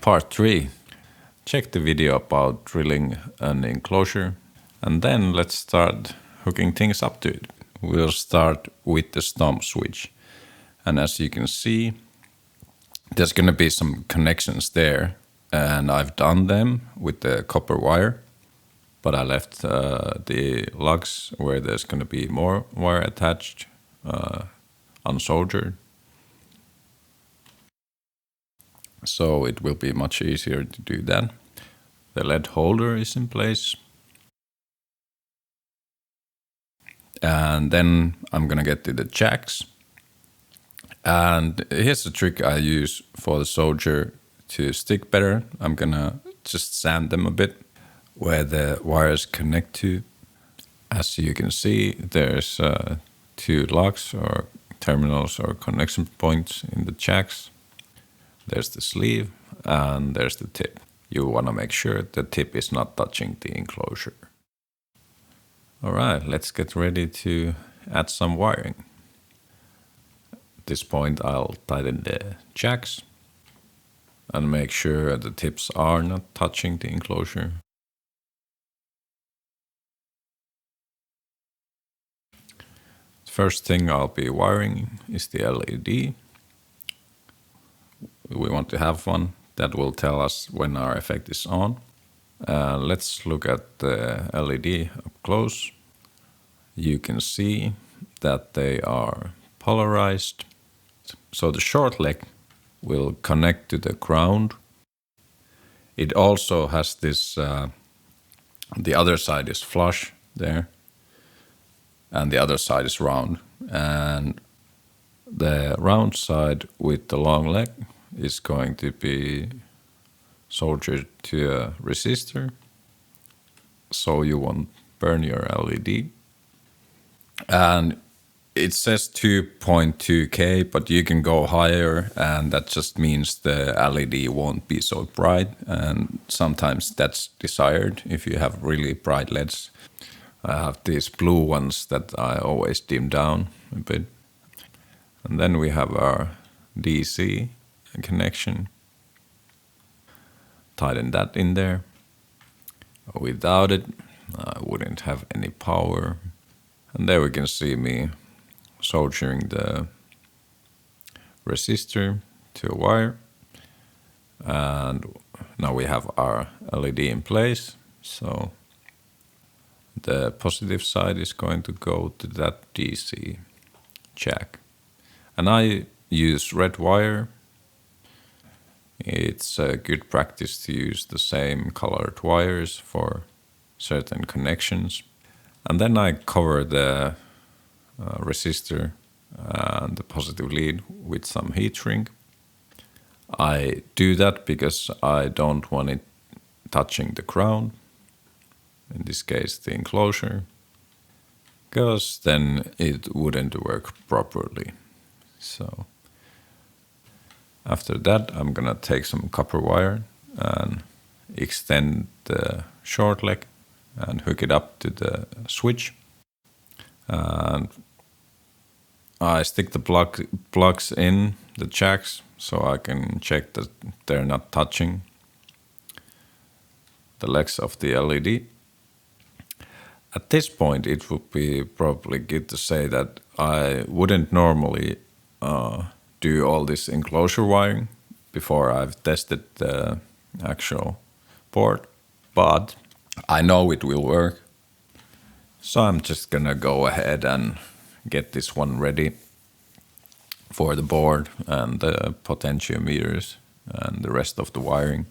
Part 3. Check the video about drilling an enclosure, and then let's start hooking things up to it. We'll start with the stomp switch, and as you can see, there's going to be some connections there, and I've done them with the copper wire, but I left the lugs where there's going to be more wire attached, unsoldered. So it will be much easier to do that. The lead holder is in place. And then I'm gonna get to the jacks. And here's the trick I use for the soldier to stick better. I'm gonna just sand them a bit where the wires connect to. As you can see, there's 2 lugs or terminals or connection points in the jacks. There's the sleeve and there's the tip. You want to make sure the tip is not touching the enclosure. Alright, let's get ready to add some wiring. At this point I'll tighten the jacks and make sure the tips are not touching the enclosure. The first thing I'll be wiring is the LED. We want to have one that will tell us when our effect is on. Let's look at the LED up close. You can see that they are polarized. So the short leg will connect to the ground. It also has this, the other side is flush there, and the other side is round. And the round side with the long leg is going to be soldered to a resistor, so you won't burn your LED. And it says 2.2K, but you can go higher, and that just means the LED won't be so bright, and sometimes that's desired if you have really bright LEDs. I have these blue ones that I always dim down a bit. And then we have our DC connection. Tighten that in there. Without it, I wouldn't have any power. And there we can see me soldering the resistor to a wire. And now we have our LED in place. So the positive side is going to go to that DC jack. And I use red wire. It's a good practice to use the same colored wires for certain connections. And then I cover the resistor and the positive lead with some heat shrink. I do that because I don't want it touching the ground, in this case the enclosure, because then it wouldn't work properly. So after that, I'm gonna take some copper wire and extend the short leg and hook it up to the switch. And I stick the plugs in the jacks so I can check that they're not touching the legs of the LED. At this point, it would be probably good to say that I wouldn't normally do all this enclosure wiring before I've tested the actual board, but I know it will work. So I'm just gonna go ahead and get this one ready for the board and the potentiometers and the rest of the wiring.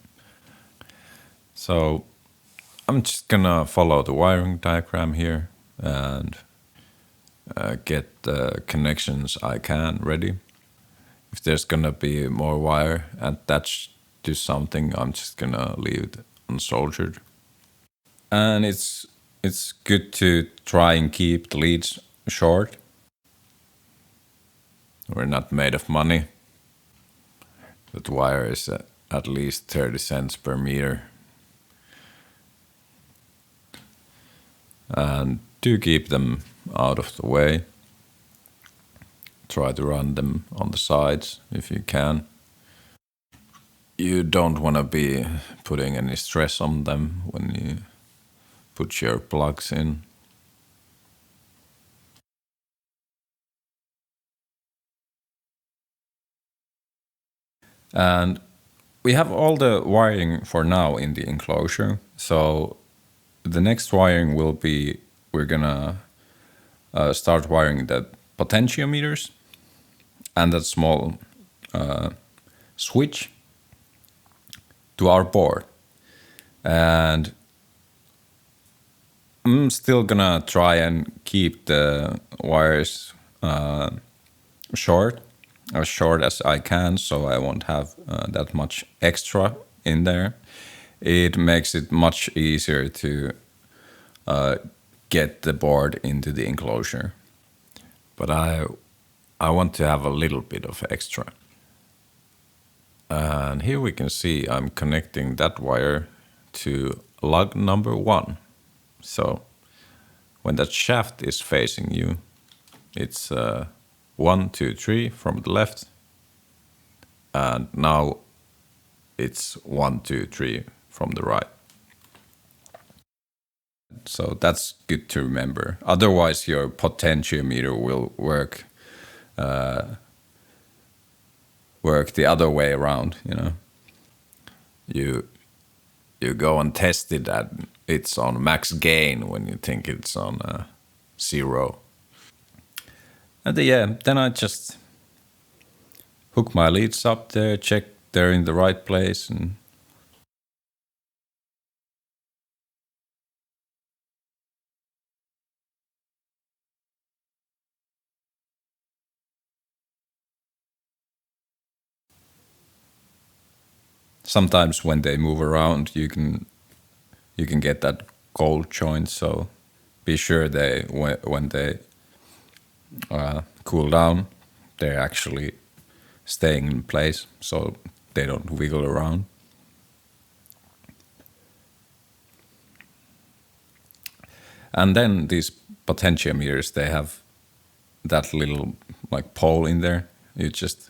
So I'm just gonna follow the wiring diagram here and get the connections I can ready. If there's gonna be more wire attached to something, I'm just gonna leave it unsoldered. And it's good to try and keep the leads short. We're not made of money. That wire is at least 30 cents per meter. And do keep them out of the way. Try to run them on the sides if you can. you don't want to be putting any stress on them when you put your plugs in. And we have all the wiring for now in the enclosure. So the next wiring will be, we're gonna start wiring the potentiometers and that small switch to our board. And I'm still gonna try and keep the wires short, as short as I can, so I won't have that much extra in there. It makes it much easier to get the board into the enclosure. But I want to have a little bit of extra. And here we can see I'm connecting that wire to lug number 1. So when that shaft is facing you, it's 1, 2, 3 from the left. And now it's 1, 2, 3 from the right. So that's good to remember. Otherwise, your potentiometer will work the other way around. You go and test it at it's on max gain when you think it's on 0. And then I just hook my leads up there, check they're in the right place, and sometimes when they move around, you can get that cold joint. So be sure when they cool down, they're actually staying in place, so they don't wiggle around. And then these potentiometers, they have that little like pole in there. You just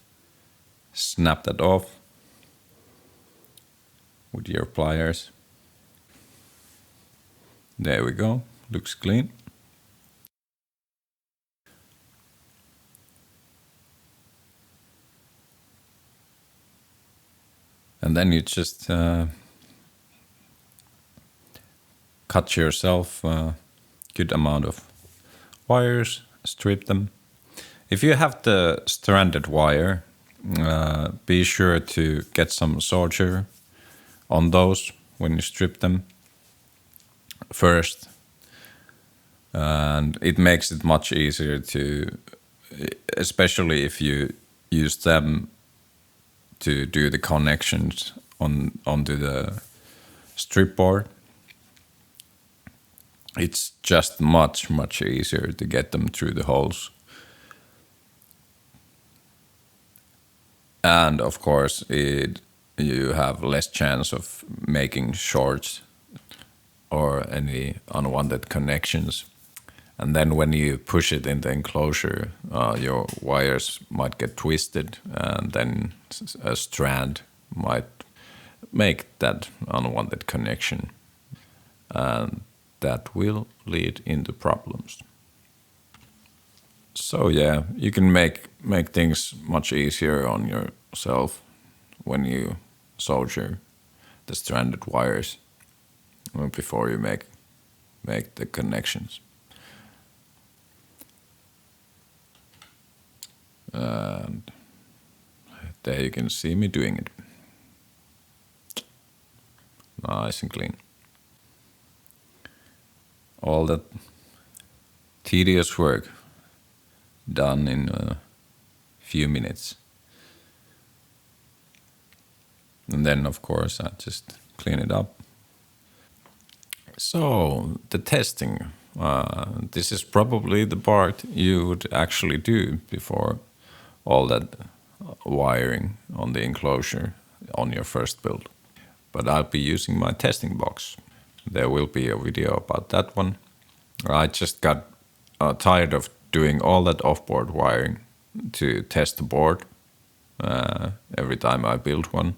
snap that off with your pliers. There we go, looks clean. And then you just cut yourself a good amount of wires, strip them. If you have the stranded wire, be sure to get some solder on those when you strip them first. And it makes it much easier to, especially if you use them to do the connections onto the strip board. It's just much easier to get them through the holes. And of course, you have less chance of making shorts or any unwanted connections. And then when you push it in the enclosure, your wires might get twisted, and then a strand might make that unwanted connection. And that will lead into problems. So yeah, you can make things much easier on yourself when you solder the stranded wires before you make the connections. And there you can see me doing it. Nice and clean. All that tedious work done in a few minutes. And then, of course, I just clean it up. So, the testing. This is probably the part you would actually do before all that wiring on the enclosure on your first build. But I'll be using my testing box. There will be a video about that one. I just got tired of doing all that off-board wiring to test the board every time I build one.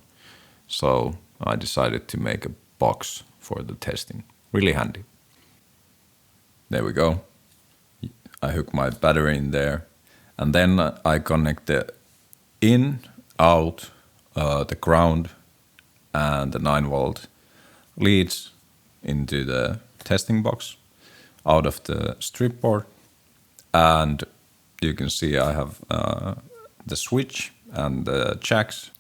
so I decided to make a box for the testing. Really handy. There we go. I hook my battery in there, and then I connect the in, out, the ground, and the 9-volt leads into the testing box out of the strip board. And you can see I have the switch and the jacks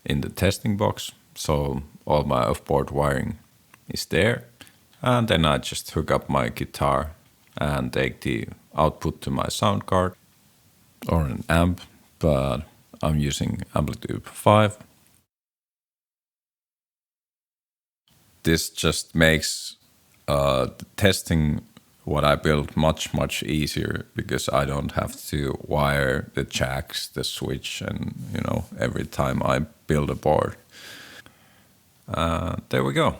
in the testing box, so all my off-board wiring is there. And then I just hook up my guitar and take the output to my sound card or an amp, but I'm using amplitube 5. This just makes the testing what I built much easier, because I don't have to wire the jacks, the switch, and every time I build a board. There we go.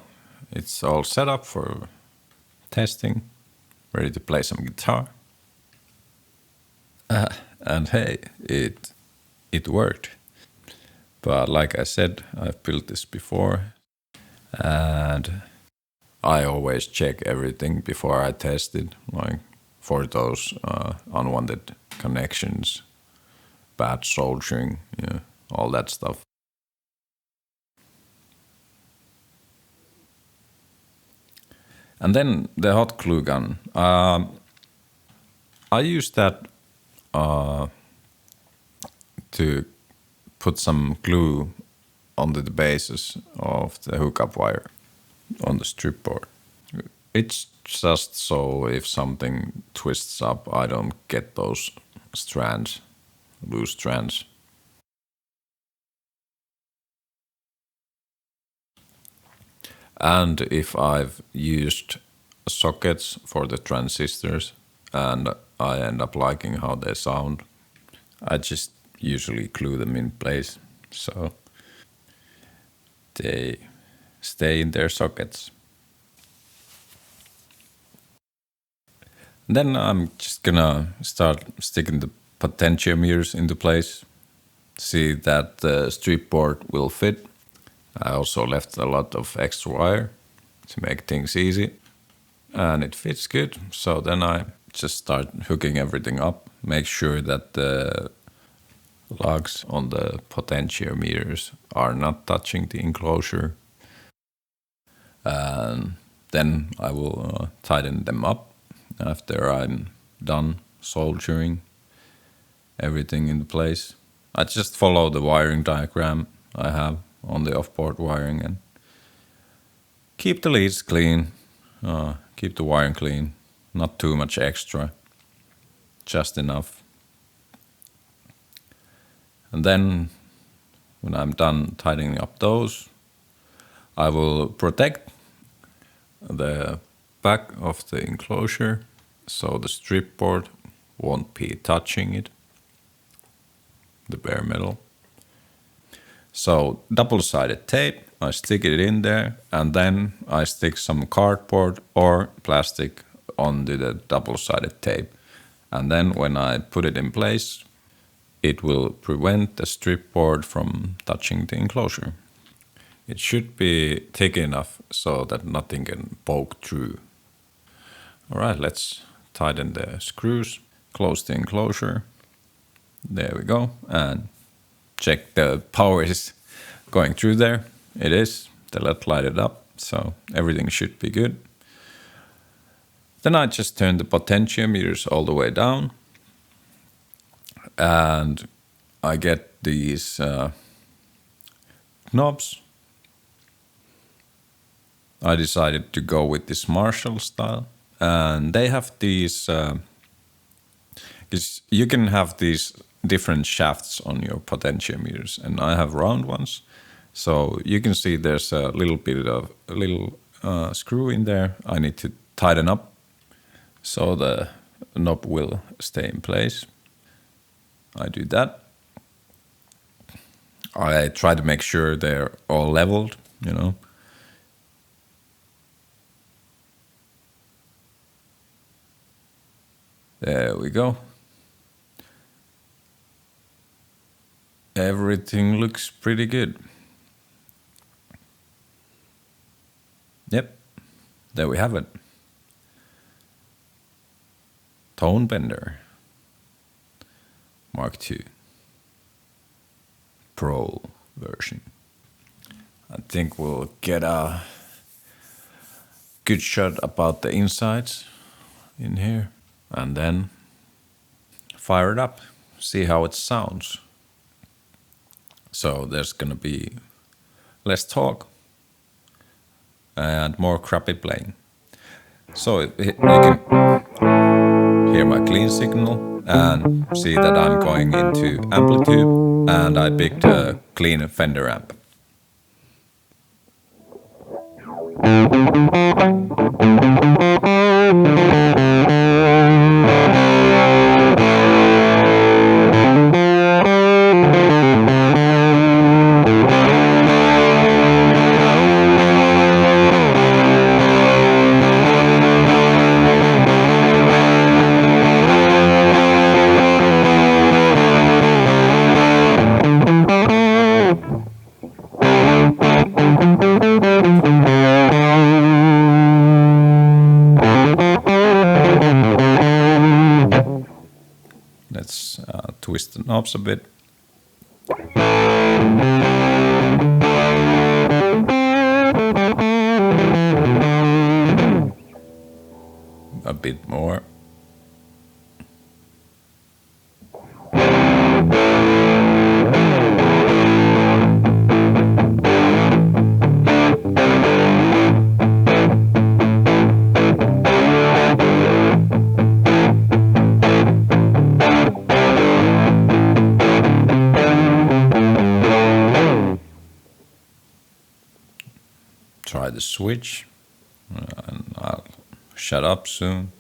It's all set up for testing, ready to play some guitar. And hey, it worked. But like I said, I've built this before, and I always check everything before I test it, like for those unwanted connections, bad soldering, all that stuff. And then the hot glue gun. I use that to put some glue onto the bases of the hookup wire on the strip board. It's just so if something twists up, I don't get those strands, loose strands. And if I've used sockets for the transistors and I end up liking how they sound, I just usually glue them in place so they stay in their sockets. Then I'm just gonna start sticking the potentiometers into place, see that the strip board will fit. I also left a lot of extra wire to make things easy, and it fits good. So then I just start hooking everything up, make sure that the lugs on the potentiometers are not touching the enclosure, and then I will tighten them up after I'm done soldering everything into place. I just follow the wiring diagram I have on the off-board wiring and keep the leads clean, keep the wiring clean, not too much extra, just enough. And then when I'm done tightening up those, I will protect the back of the enclosure so the strip board won't be touching it, the bare metal. So double-sided tape, I stick it in there, and then I stick some cardboard or plastic onto the double-sided tape. And then when I put it in place, it will prevent the strip board from touching the enclosure. It should be thick enough so that nothing can poke through. All right, let's tighten the screws, close the enclosure. There we go, and check the power is going through there. It is. The LED lighted up, so everything should be good. Then I just turn the potentiometers all the way down, and I get these knobs. I decided to go with this Marshall style, and they have these. You can have these different shafts on your potentiometers, and I have round ones. So you can see there's a little bit of a little screw in there. I need to tighten up so the knob will stay in place. I do that. I try to make sure they're all leveled, There we go. Everything looks pretty good. Yep, there we have it. Tone Bender Mark II Pro version. I think we'll get a good shot about the insides in here and then fire it up, see how it sounds. So there's gonna be less talk and more crappy playing. So you can hear my clean signal and see that I'm going into amplitube, and I picked a clean Fender amp. Let's twist the knobs a bit. A bit more. Try the switch, and I'll shut up soon.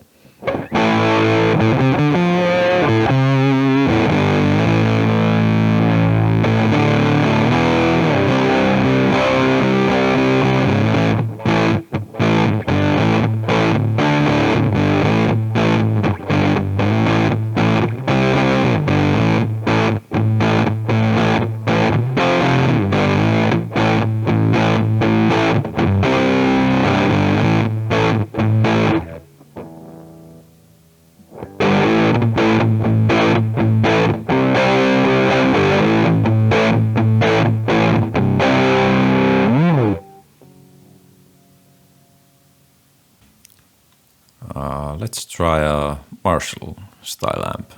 Let's try a Marshall style amp.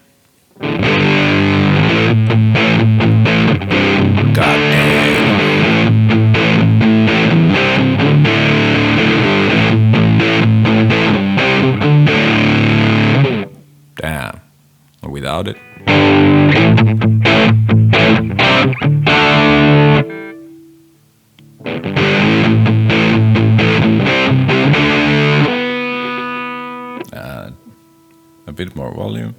God damn. Damn. Without it. A bit more volume.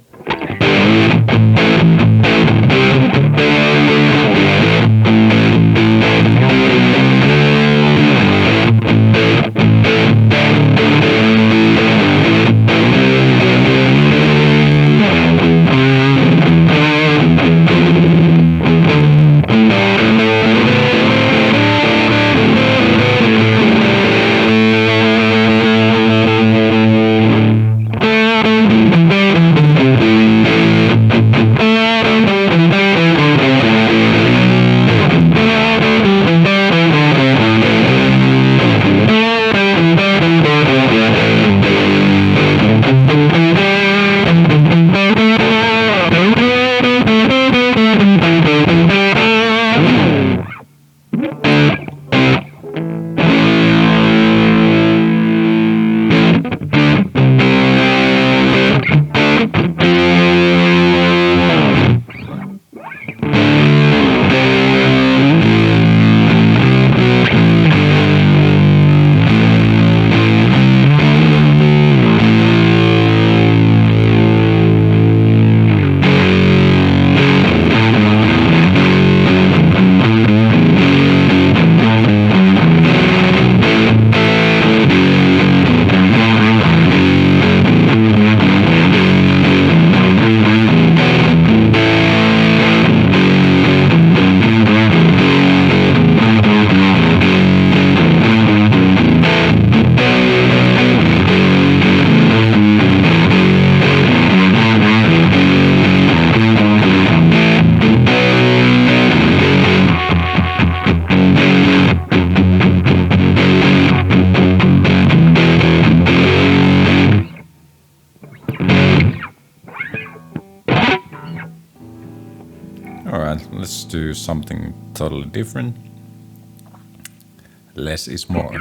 to something totally different. Less is more.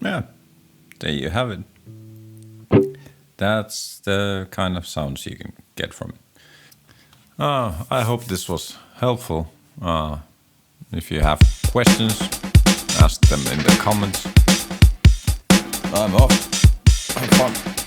Yeah, there you have it. That's the kind of sounds you can get from it. I hope this was helpful. If you have questions, ask them in the comments. I'm off. Have fun.